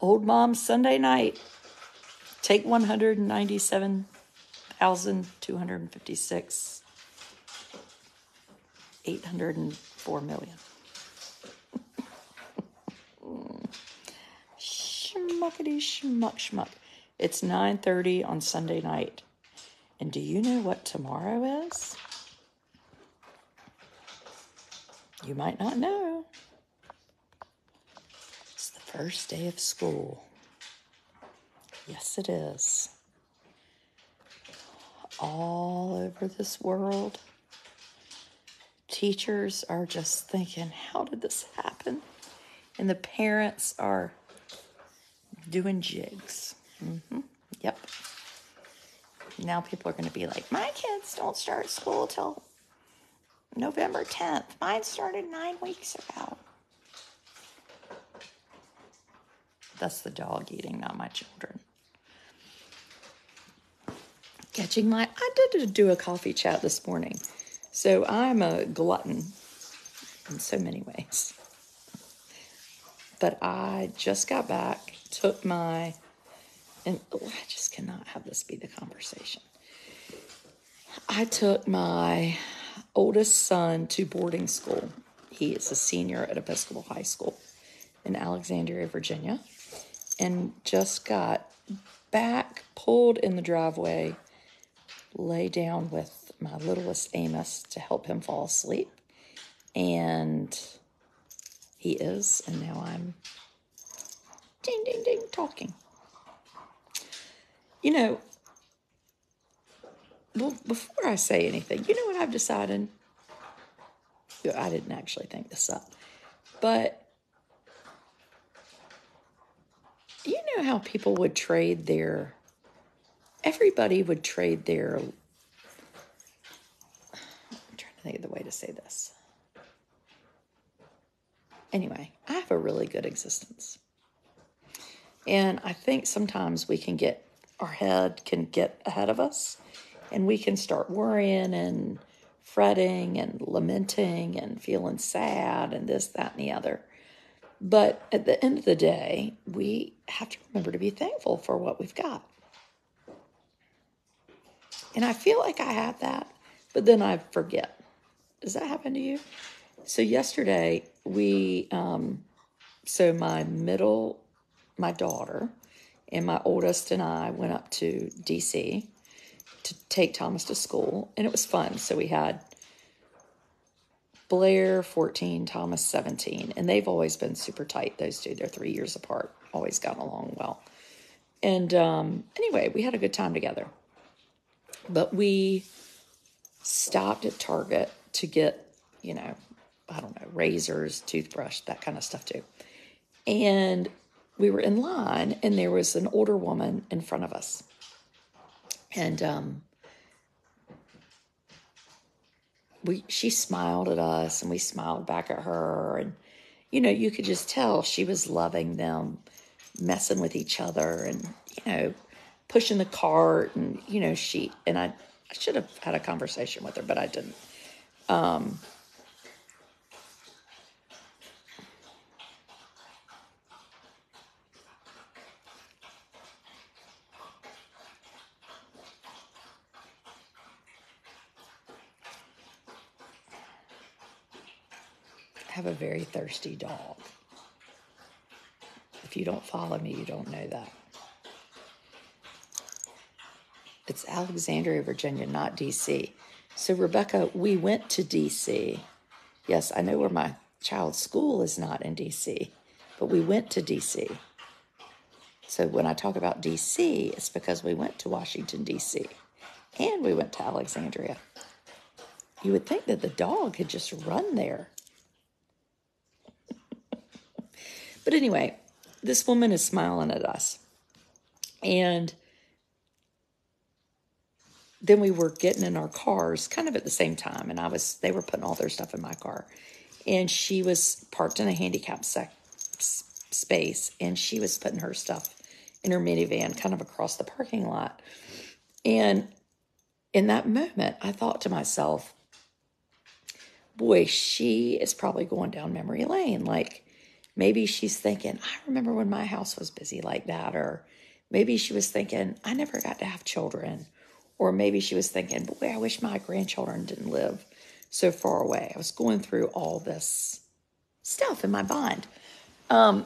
Old Mom's Sunday night. Take 197,256. 804 million. Schmuckety schmuck schmuck. It's 9:30 on Sunday night. And do you know what tomorrow is? You might not know. It's the first day of school. Yes, it is. All over this world, teachers are just thinking, how did this happen? And the parents are doing jigs. Yep. Now people are going to be like, my kids don't start school till November 10th. Mine started 9 weeks ago. That's the dog eating, not my children. I did do a coffee chat this morning. So I'm a glutton in so many ways. But I just got back, I just cannot have this be the conversation. I took my oldest son to boarding school. He is a senior at Episcopal High School in Alexandria, Virginia, and just got back, pulled in the driveway, lay down with my littlest Amos to help him fall asleep. And he is, and now I'm ding, ding, ding, talking. You know, well, before I say anything, you know what I've decided? I didn't actually think this up, but you know how people would trade everybody would trade their, I'm trying to think of the way to say this. Anyway, I have a really good existence. And I think sometimes our head can get ahead of us, and we can start worrying and fretting and lamenting and feeling sad and this, that, and the other. But at the end of the day, we have to remember to be thankful for what we've got. And I feel like I have that, but then I forget. Does that happen to you? So yesterday, my daughter and my oldest and I went up to D.C. to take Thomas to school, and it was fun. So we had Blair, 14, Thomas, 17, and they've always been super tight, those two. They're 3 years apart, always gotten along well. And anyway, we had a good time together. But we stopped at Target to get, razors, toothbrush, that kind of stuff too. And we were in line, and there was an older woman in front of us. And she smiled at us, and we smiled back at her. And, you could just tell she was loving them, messing with each other, and, pushing the cart. And, I should have had a conversation with her, but I didn't. I have a very thirsty dog. If you don't follow me, you don't know that. It's Alexandria, Virginia, not D.C. So, Rebecca, we went to D.C. Yes, I know where my child's school is not in D.C., but we went to D.C. So when I talk about D.C., it's because we went to Washington, D.C., and we went to Alexandria. You would think that the dog had just run there. But anyway, this woman is smiling at us. And then we were getting in our cars kind of at the same time. And they were putting all their stuff in my car. And she was parked in a handicapped space. And she was putting her stuff in her minivan kind of across the parking lot. And in that moment, I thought to myself, boy, she is probably going down memory lane. Like, Maybe she's thinking, I remember when my house was busy like that. Or maybe she was thinking, I never got to have children. Or maybe she was thinking, boy, I wish my grandchildren didn't live so far away. I was going through all this stuff in my mind. And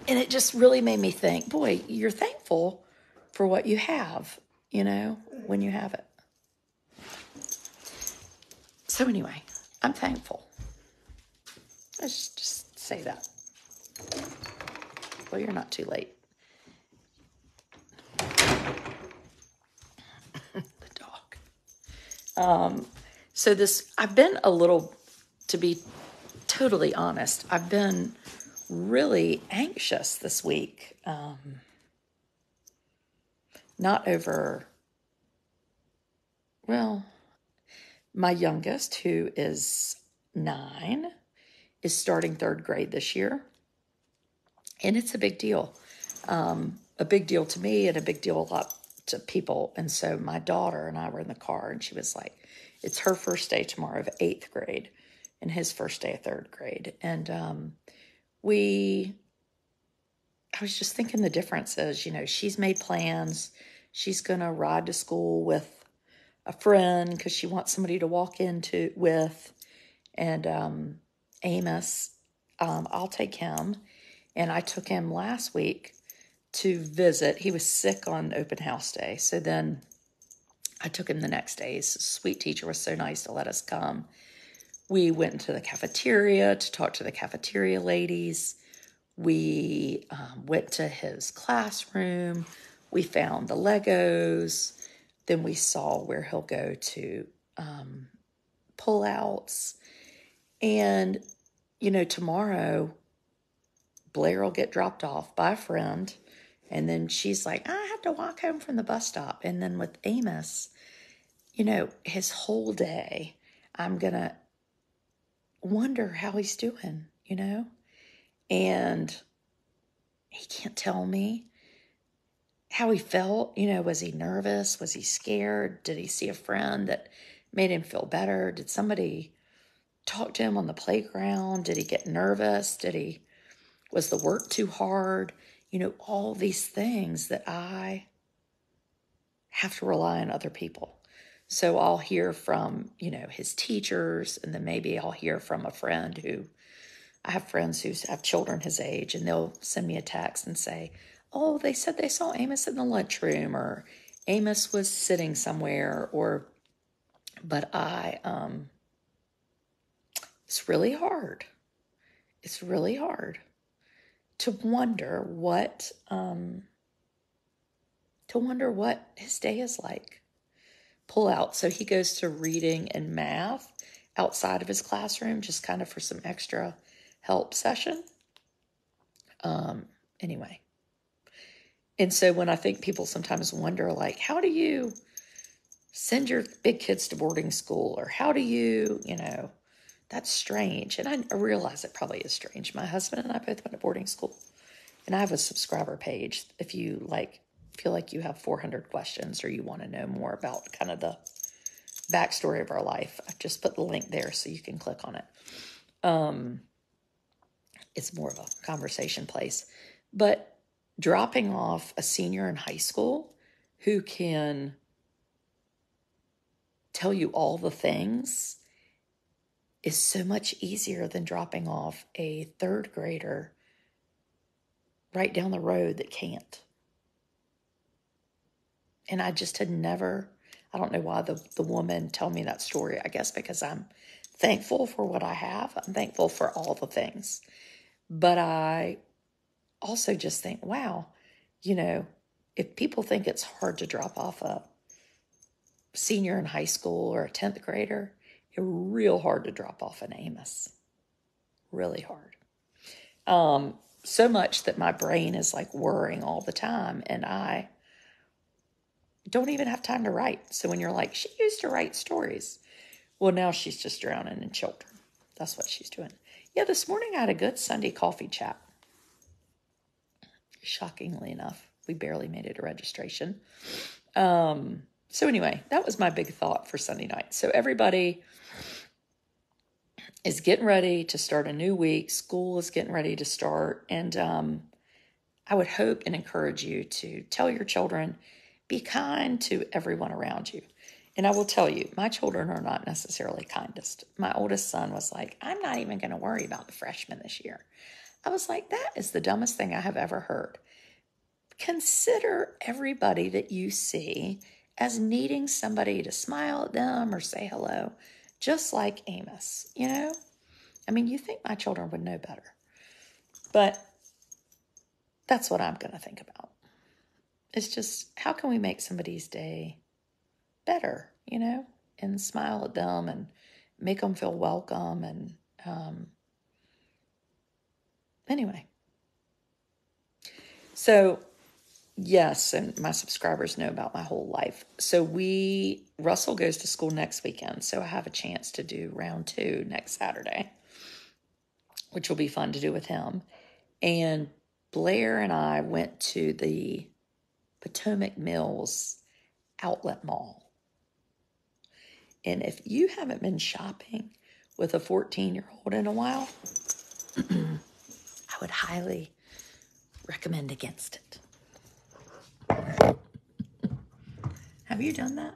it just really made me think, boy, you're thankful for what you have, when you have it. So anyway, I'm thankful. Let's just say that. Well, you're not too late. The dog. So I've been to be totally honest, I've been really anxious this week. Not over, my youngest, who is 9, is starting 3rd grade this year. And it's a big deal. A big deal to me and a big deal a lot to people. And so my daughter and I were in the car and she was like, it's her first day tomorrow of 8th grade and his first day of 3rd grade. And I was just thinking the differences. She's made plans. She's going to ride to school with a friend because she wants somebody to walk into with. And Amos, I'll take him. And I took him last week to visit. He was sick on open house day. So then I took him the next day. His sweet teacher was so nice to let us come. We went into the cafeteria to talk to the cafeteria ladies. We went to his classroom. We found the Legos. Then we saw where he'll go to pullouts. And, tomorrow Blair will get dropped off by a friend. And then she's like, I have to walk home from the bus stop. And then with Amos, his whole day, I'm going to wonder how he's doing, And he can't tell me how he felt. Was he nervous? Was he scared? Did he see a friend that made him feel better? Did somebody talk to him on the playground? Did he get nervous? Was the work too hard? All these things that I have to rely on other people. So I'll hear from, his teachers, and then maybe I'll hear from a friend I have friends who have children his age, and they'll send me a text and say, oh, they said they saw Amos in the lunchroom, or Amos was sitting somewhere, but it's really hard. It's really hard to wonder what his day is like. Pull out. So he goes to reading and math outside of his classroom, just kind of for some extra help session. Anyway. And so when I think people sometimes wonder, like, how do you send your big kids to boarding school? Or how do you, that's strange. And I realize it probably is strange. My husband and I both went to boarding school. And I have a subscriber page. If you feel like you have 400 questions or you want to know more about kind of the backstory of our life, I've just put the link there so you can click on it. It's more of a conversation place. But dropping off a senior in high school who can tell you all the things is so much easier than dropping off a 3rd grader right down the road that can't. And I just had never, I don't know why the woman told me that story. I guess because I'm thankful for what I have. I'm thankful for all the things. But I also just think, wow, if people think it's hard to drop off a senior in high school or a 10th grader, it's real hard to drop off an Amos. Really hard. So much that my brain is like whirring all the time, and I don't even have time to write. So when you're like, she used to write stories. Well, now she's just drowning in children. That's what she's doing. Yeah, this morning I had a good Sunday coffee chat. Shockingly enough, we barely made it to registration. So anyway, that was my big thought for Sunday night. So everybody is getting ready to start a new week. School is getting ready to start. And I would hope and encourage you to tell your children, be kind to everyone around you. And I will tell you, my children are not necessarily kindest. My oldest son was like, I'm not even going to worry about the freshmen this year. I was like, that is the dumbest thing I have ever heard. Consider everybody that you see as needing somebody to smile at them or say hello, just like Amos, you know? I mean, you think my children would know better, but that's what I'm going to think about. It's just, how can we make somebody's day better, you know, and smile at them and make them feel welcome. And anyway, so yes, and my subscribers know about my whole life. So Russell goes to school next weekend, so I have a chance to do round 2 next Saturday, which will be fun to do with him. And Blair and I went to the Potomac Mills outlet mall. And if you haven't been shopping with a 14-year-old in a while, I would highly recommend against it. Have you done that?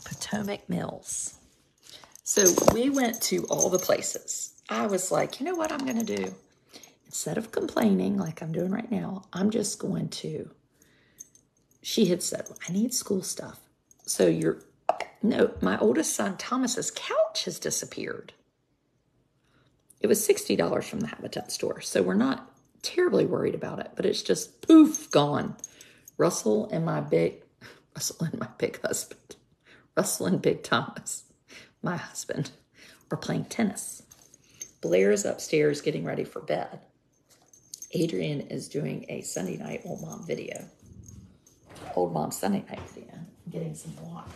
Potomac Mills. So we went to all the places. I was like, you know what I'm going to do? Instead of complaining like I'm doing right now, I'm just going to, she had said, well, I need school stuff. So my oldest son, Thomas's couch has disappeared. It was $60 from the Habitat store. So we're not terribly worried about it, but it's just poof, gone. Russell and Big Thomas, my husband, are playing tennis. Blair is upstairs getting ready for bed. Adrian is doing a Sunday night Old Mom Sunday night video, getting some water.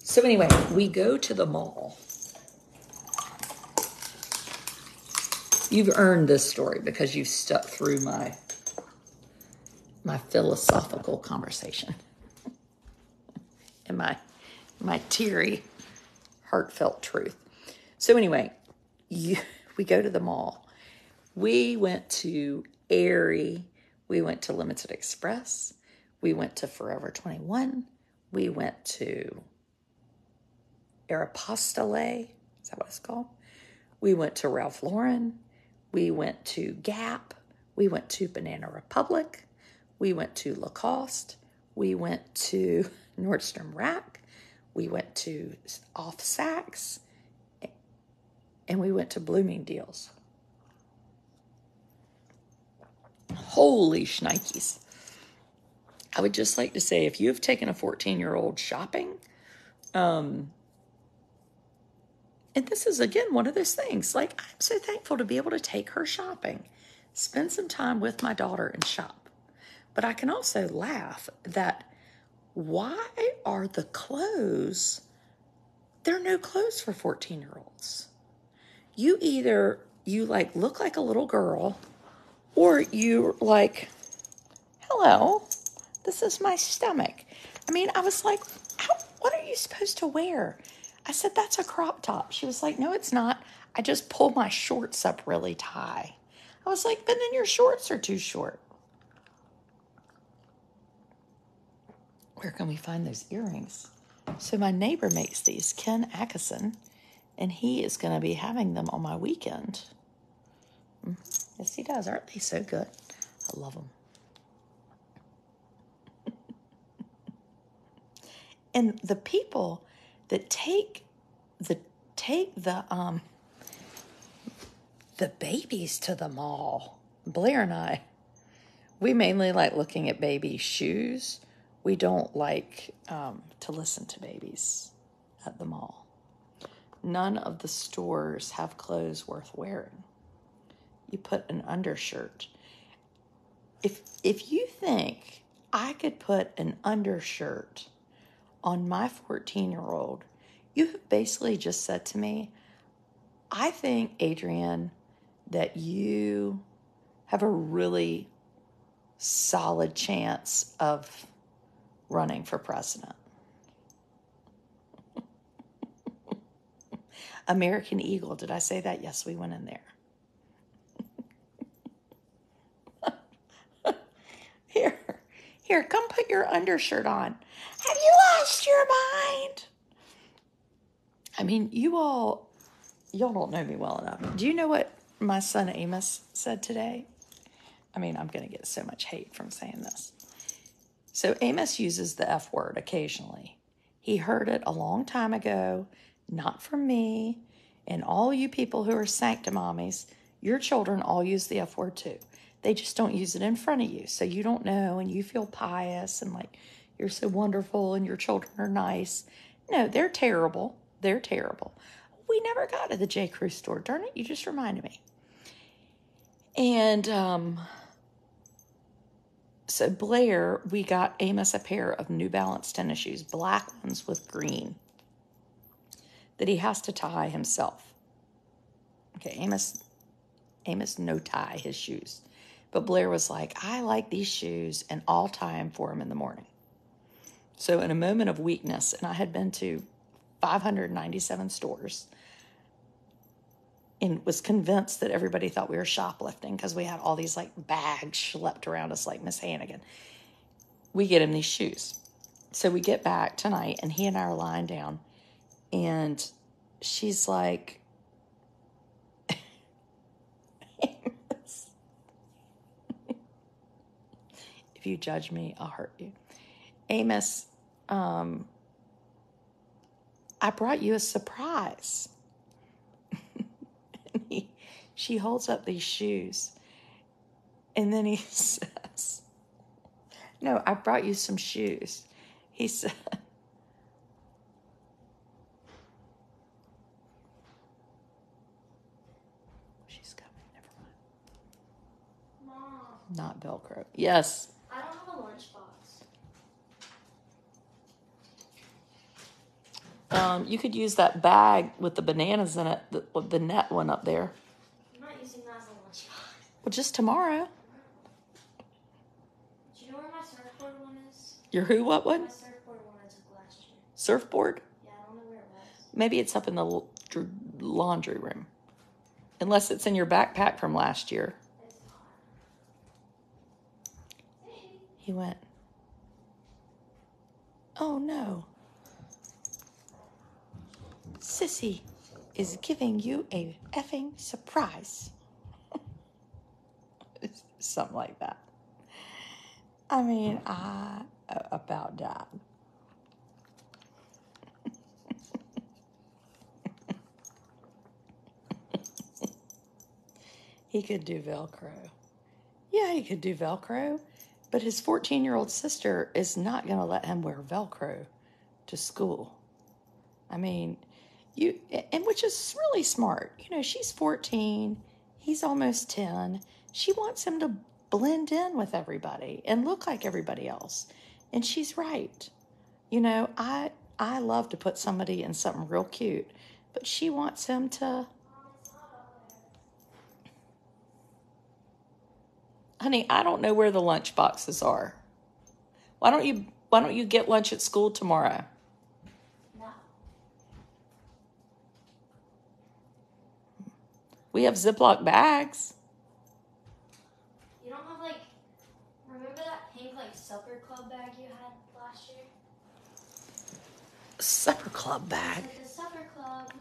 So anyway, we go to the mall. You've earned this story because you've stuck through my philosophical conversation and my teary, heartfelt truth. So anyway, we go to the mall. We went to Aerie. We went to Limited Express. We went to Forever 21. We went to Aeropostale. Is that what it's called? We went to Ralph Lauren. We went to Gap. We went to Banana Republic. We went to Lacoste. We went to Nordstrom Rack. We went to Off Saks. And we went to Bloomingdale's. Holy shnikes. I would just like to say, if you have taken a 14-year-old shopping, and this is, again, one of those things, like, I'm so thankful to be able to take her shopping, spend some time with my daughter and shop. But I can also laugh that why are the clothes, there are no clothes for 14-year-olds. You look like a little girl, or you're like, hello, this is my stomach. I mean, I was like, what are you supposed to wear? I said, that's a crop top. She was like, no, it's not. I just pulled my shorts up really high. I was like, but then your shorts are too short. Where can we find those earrings? So my neighbor makes these, Ken Atkinson, and he is going to be having them on my weekend. Yes, he does. Aren't they so good? I love them. And the people that take the babies to the mall, Blair and I, we mainly like looking at baby shoes. We don't like to listen to babies at the mall. None of the stores have clothes worth wearing. You put an undershirt. If you think I could put an undershirt on my 14-year-old, you have basically just said to me, I think, Adrian, that you have a really solid chance of running for president. American Eagle, did I say that? Yes, we went in there. Here, come put your undershirt on. Have you lost your mind? I mean, y'all don't know me well enough. Do you know what my son Amos said today? I mean, I'm going to get so much hate from saying this. So Amos uses the F word occasionally. He heard it a long time ago, not from me. And all you people who are sanctimommies, your children all use the F word too. They just don't use it in front of you. So you don't know and you feel pious and like you're so wonderful and your children are nice. No, they're terrible. They're terrible. We never got to the J. Crew store. Darn it, you just reminded me. And so Blair, we got Amos a pair of New Balance tennis shoes, black ones with green, that he has to tie himself. Okay, Amos no tie his shoes. But Blair was like, I like these shoes, and I'll tie them for him in the morning. So in a moment of weakness, and I had been to 597 stores and was convinced that everybody thought we were shoplifting because we had all these like bags schlepped around us like Miss Hannigan. We get him these shoes. So we get back tonight, and he and I are lying down, and she's like, if you judge me, I'll hurt you. Amos, I brought you a surprise. She holds up these shoes. And then he says, no, I brought you some shoes. He said, she's coming, never mind. Mom. Not Velcro. Yes. I don't have a lunchbox. You could use that bag with the bananas in it, the net one up there. I'm not using that as a lunchbox. Well, just tomorrow. Do you know where my surfboard one is? Your who, what My one? surfboard one I took last year. Surfboard? Yeah, I don't know where it was. Maybe it's up in the laundry room. Unless it's in your backpack from last year. It's not. He went, oh no. Sissy is giving you a effing surprise. Something like that. I mean, I about died. He could do Velcro. Yeah, he could do Velcro, but his 14-year-old sister is not going to let him wear Velcro to school. I mean, and which is really smart. You know, she's 14, he's almost 10. She wants him to blend in with everybody and look like everybody else. And she's right. You know, I love to put somebody in something real cute, but she wants him to... Honey, I don't know where the lunch boxes are. Why don't you get lunch at school tomorrow? No. We have Ziploc bags. You don't have remember that pink supper club bag you had last year? Supper club bag. Like the supper club.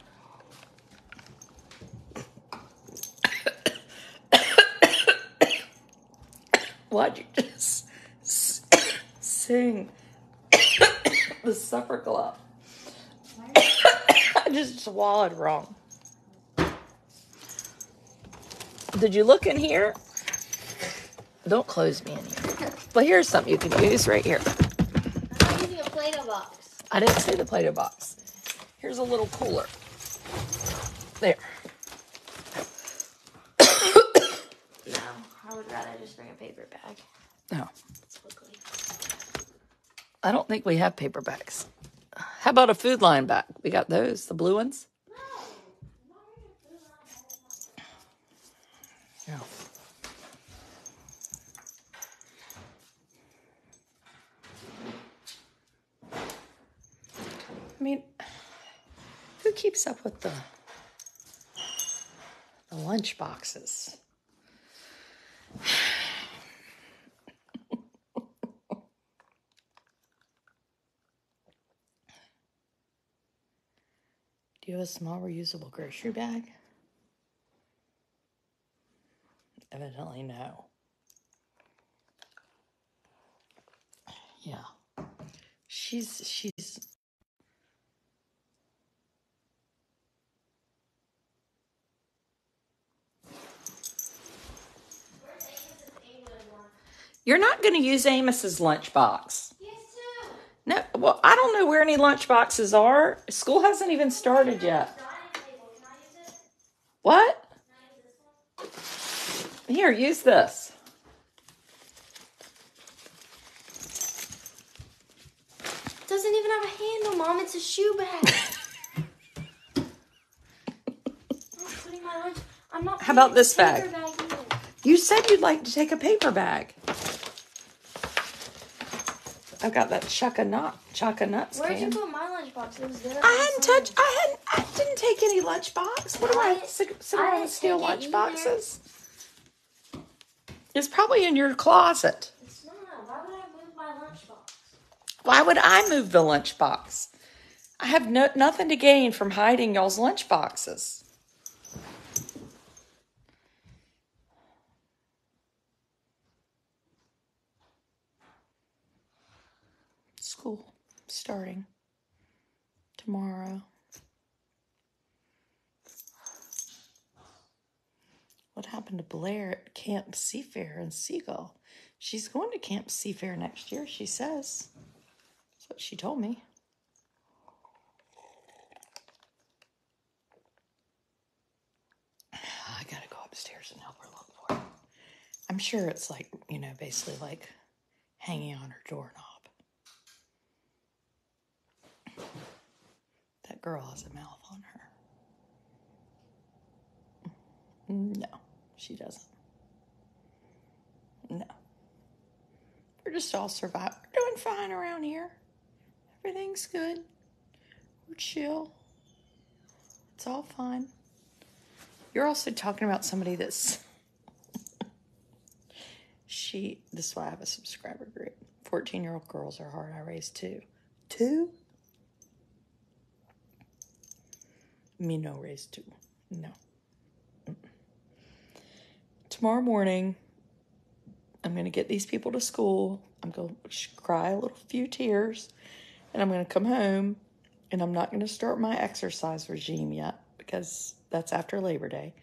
Why'd you just sing the supper club? I just swallowed wrong. Did you look in here? Don't close me in here. Well, here's something you can use right here. I'm not using a Play-Doh box. I didn't say the Play-Doh box. Here's a little cooler. There. No, I would rather just bring a paper bag. No, Quickly. I don't think we have paper bags. How about a Food Line bag? We got those, the blue ones. No, I'm not bringing a food line. Yeah. I mean, who keeps up with the lunch boxes? Do you have a small reusable grocery bag? Evidently no. Yeah. She's You're not going to use Amos's lunchbox. Yes, too. No, well, I don't know where any lunch boxes are. School hasn't even started yet. What? Here, use this. It doesn't even have a handle, Mom. It's a shoe bag. I'm not. How about this bag? Bag You said you'd like to take a paper bag. I've got that Chuck-a Nuts Where'd can. you put my lunchbox? It was there. I didn't take any lunchbox. What do I sit around and steal lunchboxes? It's probably in your closet. It's not. Why would I move my lunchbox? Why would I move the lunchbox? I have nothing to gain from hiding y'all's lunchboxes. School starting tomorrow. What happened to Blair at Camp Seafair in Seagull? She's going to Camp Seafair next year, she says. That's what she told me. I gotta go upstairs and help her look for it. I'm sure it's like, basically like hanging on her doorknob. That girl has a mouth on her. No, she doesn't. No. We're just all surviving. We're doing fine around here. Everything's good. We're chill. It's all fine. You're also talking about somebody that's... This is why I have a subscriber group. 14-year-old girls are hard. I raised two. Two? Me no raised two. No. Tomorrow morning, I'm going to get these people to school. I'm going to cry a few tears. And I'm going to come home. And I'm not going to start my exercise regime yet, because that's after Labor Day.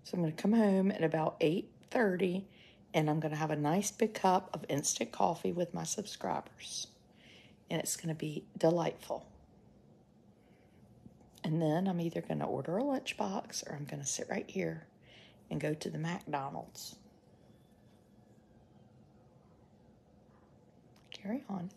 So I'm going to come home at about 8:30. And I'm going to have a nice big cup of instant coffee with my subscribers. And it's going to be delightful. And then I'm either going to order a lunchbox, or I'm going to sit right here and go to the McDonald's. Carry on.